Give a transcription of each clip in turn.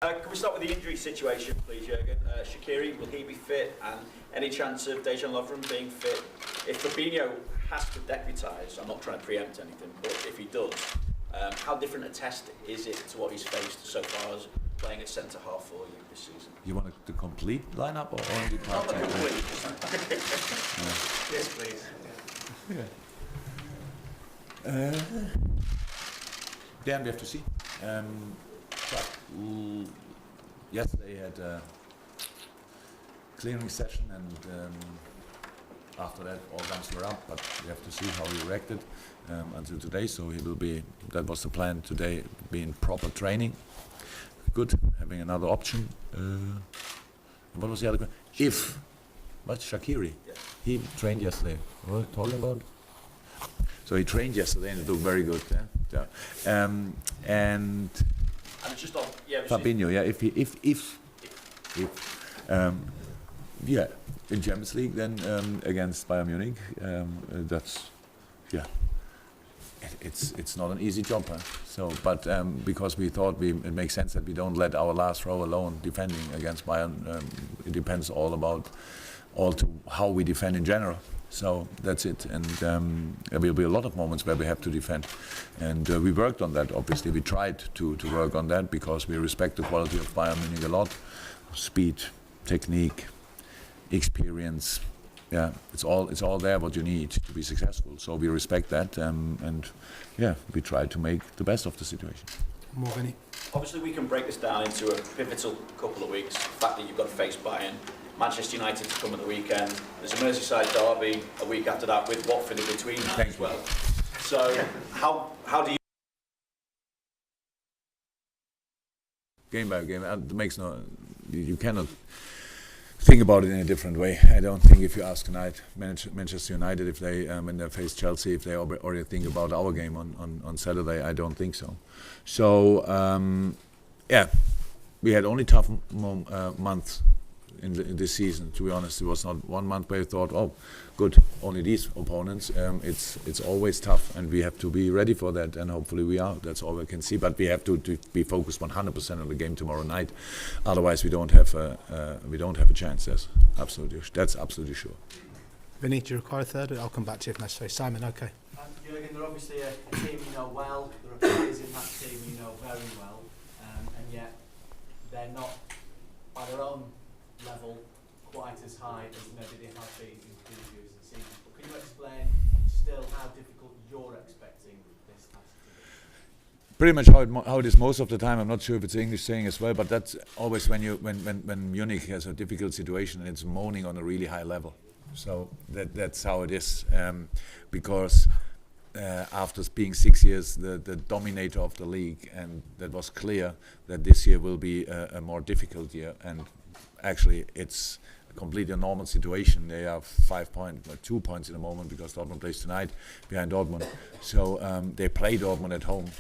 Can we start with the injury situation, please, Jurgen? Shaqiri, will he be fit? And any chance of Dejan Lovren being fit? If Fabinho has to deputise, I'm not trying to preempt anything, but if he does, how different a test is it to what he's faced so far as playing at centre half for you this season? You want the complete lineup or only part? Not the complete. Yes, please. Then we have to see. Yesterday had a clearing session, and after that all guns were up, but we have to see how he reacted until today. So he will be, that was the plan today, be in proper training. Good, having another option. What was the other question? Shaqiri? Yeah. He trained yesterday. What are you talking about? So he trained yesterday and it looked very good. Yeah. And it's just on, Fabinho, in Champions League then against Bayern Munich, that's it's not an easy job, huh? So, but because we thought it makes sense that we don't let our last row alone defending against Bayern. It depends all to how we defend in general. So that's it, and there will be a lot of moments where we have to defend, and we worked on that. Obviously, we tried to work on that because we respect the quality of Bayern Munich a lot. Speed, technique, experience, it's all there what you need to be successful. So we respect that, and we try to make the best of the situation. More Vinny. Obviously, we can break this down into a pivotal couple of weeks. The fact that you've got to face Bayern. Manchester United to come at the weekend. There's a Merseyside derby a week after that with Watford in between that as well. So how do you... Game by game, it makes no... You cannot think about it in a different way. I don't think if you ask tonight Manchester United if they when they face Chelsea, if they already think about our game on Saturday, I don't think so. So we had only tough months in this season. To be honest, it was not one month where I thought, oh, good, only these opponents. It's always tough, and we have to be ready for that, and hopefully we are. That's all we can see. But we have to be focused 100% on the game tomorrow night. Otherwise, we don't have a chance. That's absolutely sure. Vinny, do you require a third? I'll come back to you if necessary. Simon, okay. Jurgen, they're obviously a team you know well. There are players in that team you know very well, and yet they're not, by their own level, quite as high as maybe they have been in previous seasons. But can you explain still how difficult you're expecting this task to be? Pretty much how it is most of the time. I'm not sure if it's an English saying as well, but that's always when Munich has a difficult situation and it's moaning on a really high level. So that's how it is, because after being 6 years the dominator of the league, and that was clear that this year will be a more difficult year, and actually it's a completely normal situation. They are 2 points in the moment because Dortmund plays tonight behind Dortmund. So they play Dortmund at home.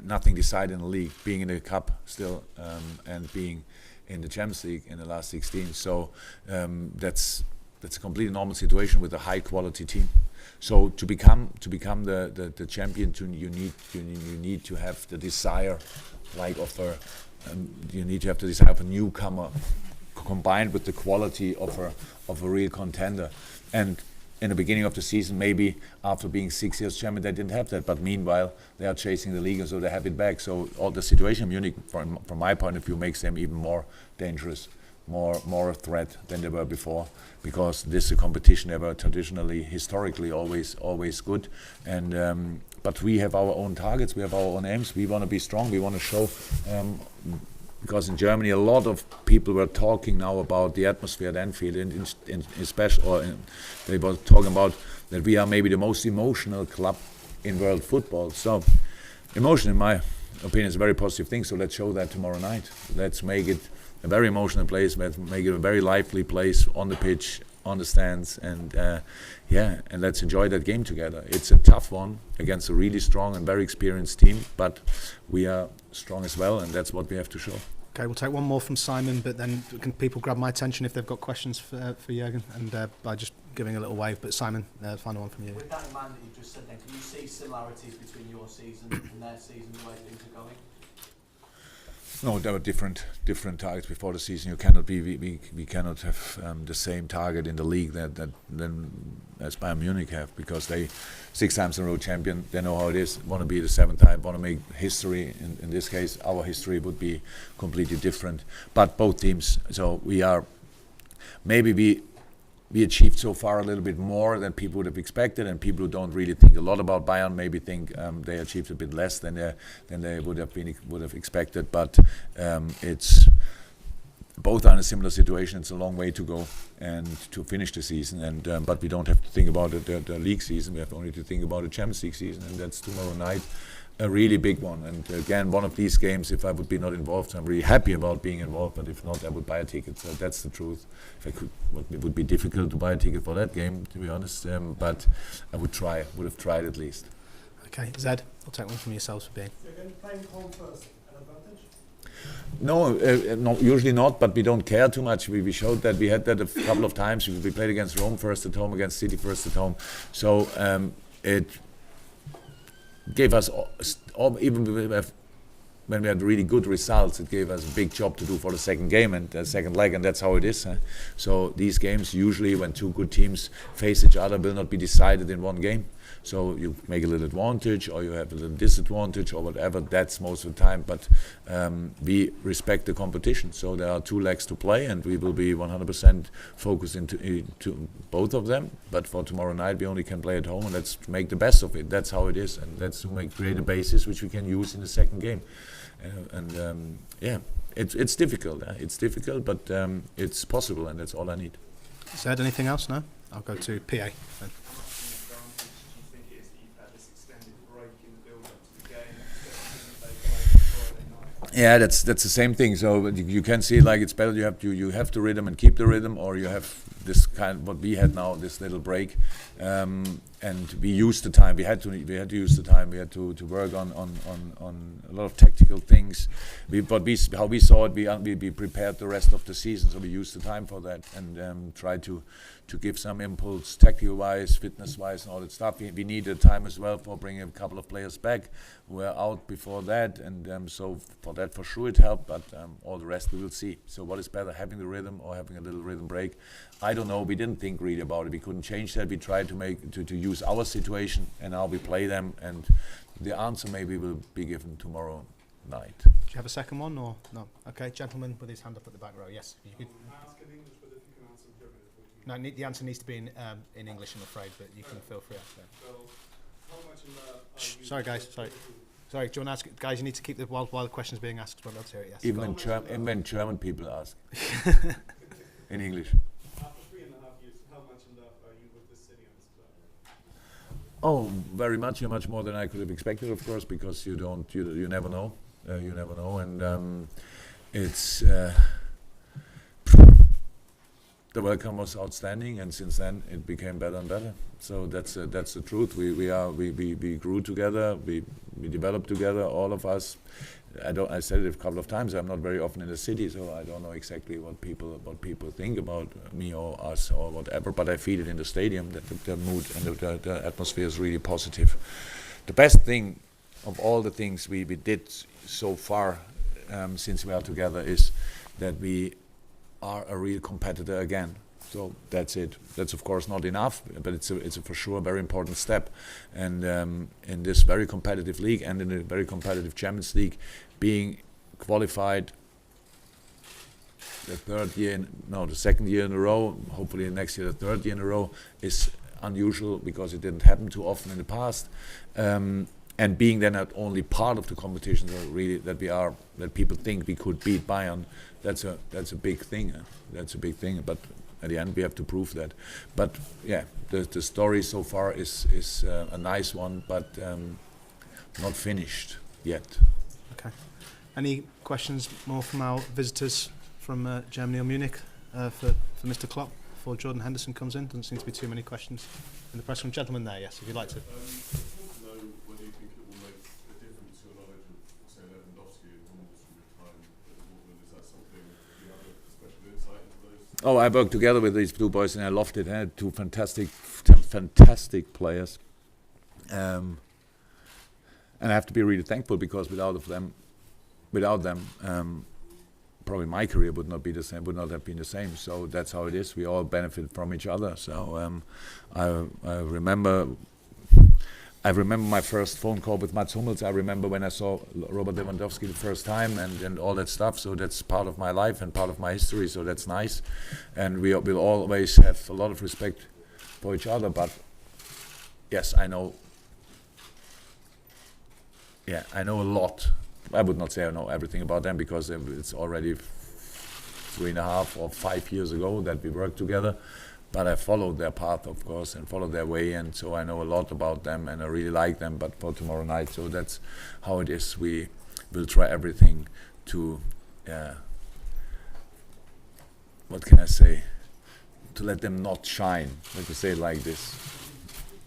Nothing decided in the league, being in the cup still, and being in the Champions League in the last 16. So that's a completely normal situation with a high quality team. So to become the champion, you need to have the desire, like you need to have the desire of a newcomer, combined with the quality of a real contender. And in the beginning of the season, maybe after being 6 years champion, they didn't have that. But meanwhile, they are chasing the league, so they have it back. So all the situation in Munich, from my point of view, makes them even more dangerous, more a threat than they were before, because this is a competition. They were traditionally, historically, always good. And but we have our own targets, we have our own aims. We want to be strong. We want to show. Because in Germany, a lot of people were talking now about the atmosphere at Anfield, they were talking about that we are maybe the most emotional club in world football. So, emotion, in my opinion, is a very positive thing. So let's show that tomorrow night. Let's make it a very emotional place. Let's make it a very lively place on the pitch, on the stands, and and let's enjoy that game together. It's a tough one against a really strong and very experienced team, but we are strong as well, and that's what we have to show. Okay, we'll take one more from Simon, but then can people grab my attention if they've got questions for Jurgen, and by just giving a little wave. But Simon, final one from you. With that in mind that you've just said then, can you see similarities between your season and their season, the way things are going? No, there were different targets before the season. You cannot we cannot have the same target in the league that as Bayern Munich have, because they 6 times in a row champion. They know how it is. Want to be the 7th time. Want to make history. In this case, our history would be completely different. But both teams. So we achieved so far a little bit more than people would have expected, and people who don't really think a lot about Bayern maybe think they achieved a bit less than they would have expected. But it's both are in a similar situation. It's a long way to go and to finish the season, and but we don't have to think about the league season. We have only to think about the Champions League season, and that's tomorrow night. A really big one, and again, one of these games, if I would be not involved, I'm really happy about being involved, but if not, I would buy a ticket. So that's the truth. If I could, it would be difficult to buy a ticket for that game, to be honest, but I would have tried at least. Okay, Zed, I'll take one from yourselves for being. So you're playing home first, an advantage? No, usually not, but we don't care too much. We showed that. We had that a couple of times. We played against Rome first at home, against City first at home. So it gave us, even when we had really good results, it gave us a big job to do for the second game and the second leg, and that's how it is. Huh? So these games, usually when two good teams face each other, will not be decided in one game. So you make a little advantage, or you have a little disadvantage, or whatever. That's most of the time. But we respect the competition. So there are 2 legs to play, and we will be 100% focused into both of them. But for tomorrow night, we only can play at home, and let's make the best of it. That's how it is, and let's create a basis which we can use in the second game. It's difficult. It's difficult, but it's possible, and that's all I need. Zed, anything else? No? I'll go to PA then. Yeah, that's the same thing. So you can see, like, it's better you have the rhythm and keep the rhythm, or you have this kind what we had now, this little break, and we used the time. We had to use the time. We had to work on a lot of tactical things. How we saw it, we prepared the rest of the season, so we used the time for that and tried to give some impulse, tactical-wise, fitness-wise, and all that stuff. We needed time as well for bringing a couple of players back who were out before that, and so for that for sure it helped, but all the rest we will see. So what is better, having the rhythm or having a little rhythm break? I don't know. We didn't think really about it. We couldn't change that. We tried to use our situation, and now we play them, and the answer maybe will be given tomorrow night. Do you have a second one or no? Okay, gentleman with his hand up at the back row. Yes. You could. Ask in English, but if you can answer in German. No, the answer needs to be in English, I'm afraid, but you can feel free. Well, how much in the... Sorry, guys. Sorry. Do you want to ask, guys? You need to keep the while the question's being asked. Well, let's hear it. Yes. Even when German people ask in English. After 3.5 years, how much in love are you with the city and this club? Oh, very much. You're much more than I could have expected, of course, because you never know. You never know, and it's. The welcome was outstanding, and since then it became better and better. So that's the truth. We grew together. We developed together. All of us. I said it a couple of times. I'm not very often in the city, so I don't know exactly what people think about me or us or whatever. But I feel it in the stadium that the mood and the atmosphere is really positive. The best thing of all the things we did so far since we are together is that we are a real competitor again. So that's it. That's of course not enough, but it's a for sure very important step. And in this very competitive league and in a very competitive Champions League, being qualified the second year in a row, hopefully next year the third year in a row, is unusual because it didn't happen too often in the past. And being then not only part of the competition, so really that people think we could beat Bayern, that's a big thing. That's a big thing. But at the end, we have to prove that. But yeah, the story so far is a nice one, but not finished yet. Okay. Any questions more from our visitors from Germany or Munich for Mr. Klopp before Jordan Henderson comes in? Doesn't seem to be too many questions in the press room. Gentleman there, yes, if you'd like to. Oh, I worked together with these two boys and I loved it. I had two fantastic players. And I have to be really thankful because without without them, probably my career would not be the same, would not have been the same. So that's how it is. We all benefit from each other. So I remember my first phone call with Mats Hummels. I remember when I saw Robert Lewandowski the first time and all that stuff. So that's part of my life and part of my history. So that's nice. And we will always have a lot of respect for each other. But yes, I know. Yeah, I know a lot. I would not say I know everything about them because it's already 3.5 or 5 years ago that we worked together. But I followed their path, of course, and followed their way, and so I know a lot about them, and I really like them. But for tomorrow night, so that's how it is. We will try everything to, what can I say, to let them not shine. Let me say it like this.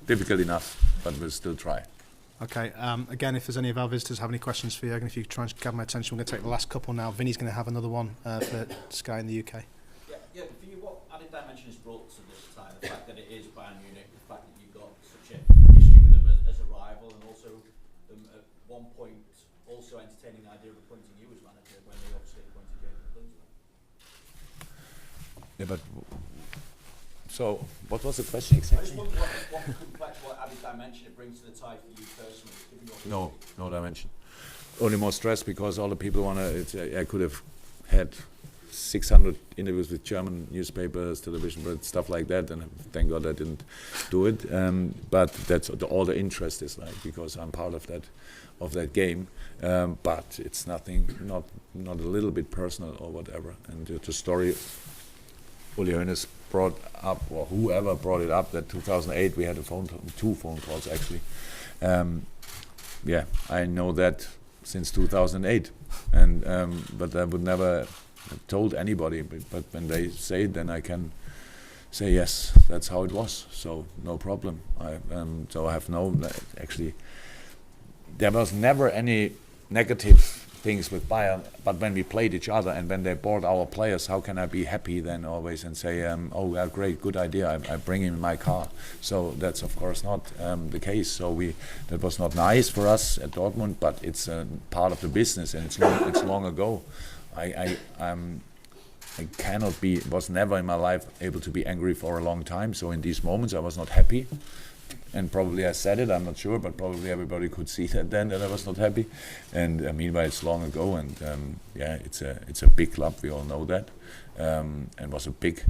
Difficult enough, but we'll still try. Okay, again, if there's any of our visitors have any questions for Jürgen, if you could try and grab my attention, we're going to take the last couple now. Vinny's going to have another one for Sky in the UK. Yeah, for you, what added dimension is brought to this tie? The fact that it is Bayern Munich, the fact that you've got such a history with them as a rival, and also them at one point also entertaining the idea of appointing you as manager when they obviously appointed Jürgen Klinsmann. Yeah, but so what was the question I exactly? just wonder what complex, what added dimension it brings to the tie for you personally, given your history. No dimension. Only more stress because all the people want to. I could have had 600 interviews with German newspapers, television, but stuff like that, and thank God I didn't do it. But that's all the interest is like because I'm part of that game. But it's nothing, not a little bit personal or whatever. And the story Uli Hoeneß brought up, or whoever brought it up, that 2008 we had two phone calls actually. Yeah, I know that since 2008, and but I would never have told anybody. But when they say it, then I can say yes, that's how it was. So no problem. So I have no actually. There was never any negative things with Bayern, but when we played each other and when they bought our players, how can I be happy then always and say, oh, yeah, great, good idea, I bring him in my car. So that's of course not the case. So that was not nice for us at Dortmund, but it's part of the business, and it's long ago. I cannot be, was never in my life able to be angry for a long time. So in these moments I was not happy. And probably I said it, I'm not sure, but probably everybody could see that then that I was not happy. And meanwhile, it's long ago, and yeah, it's a big club. We all know that, and was a big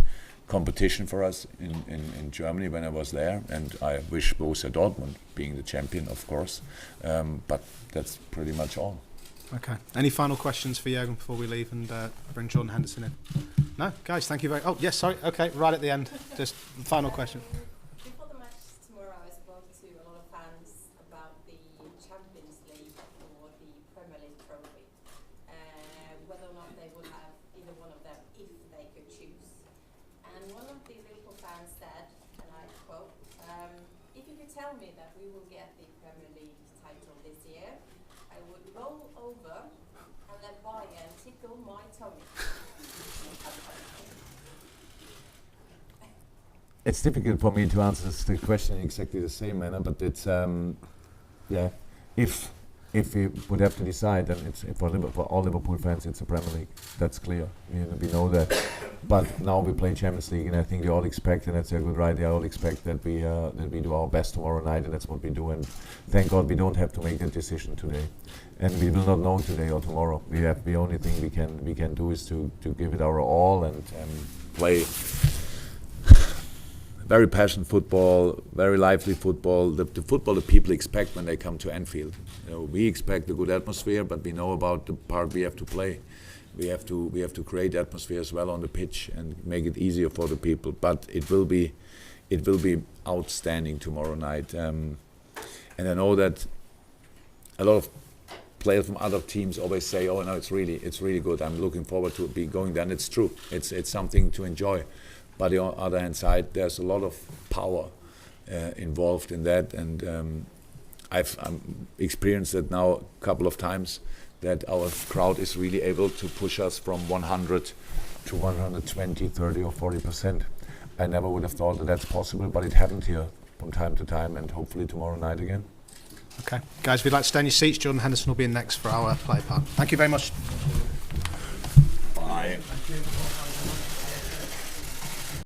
competition for us in Germany when I was there. And I wish Borussia Dortmund being the champion, of course. But that's pretty much all. Okay. Any final questions for Jürgen before we leave and bring Jordan Henderson in? No, guys. Thank you very. Oh yes, sorry. Okay, right at the end. Just final question. Tell me that we will get the Premier League title this year, I would roll over and let Bayern tickle my tummy. It's difficult for me to answer the question in exactly the same manner, but it's yeah. If we would have to decide, then it's for all Liverpool fans, it's the Premier League. That's clear. We know that. But now we play Champions League, and I think they all expect, and that's a good right. They all expect that we do our best tomorrow night, and that's what we do. And thank God we don't have to make that decision today, and we will not know today or tomorrow. The only thing we can do is to give it our all and play very passionate football, very lively football. The football the people expect when they come to Anfield. We expect a good atmosphere, but we know about the part we have to play. We have to create atmosphere as well on the pitch and make it easier for the people. But it will be outstanding tomorrow night. And I know that a lot of players from other teams always say, "Oh no, it's really good. I'm looking forward to be going there." And it's true. It's something to enjoy. But on the other hand side, there's a lot of power involved in that, and I've experienced it now a couple of times, that our crowd is really able to push us from 100 to 120, 30 or 40%. I never would have thought that that's possible, but it happened here from time to time, and hopefully tomorrow night again. Okay, guys, if you'd like to stay in your seats, Jordan Henderson will be in next for our play part. Thank you very much. Bye.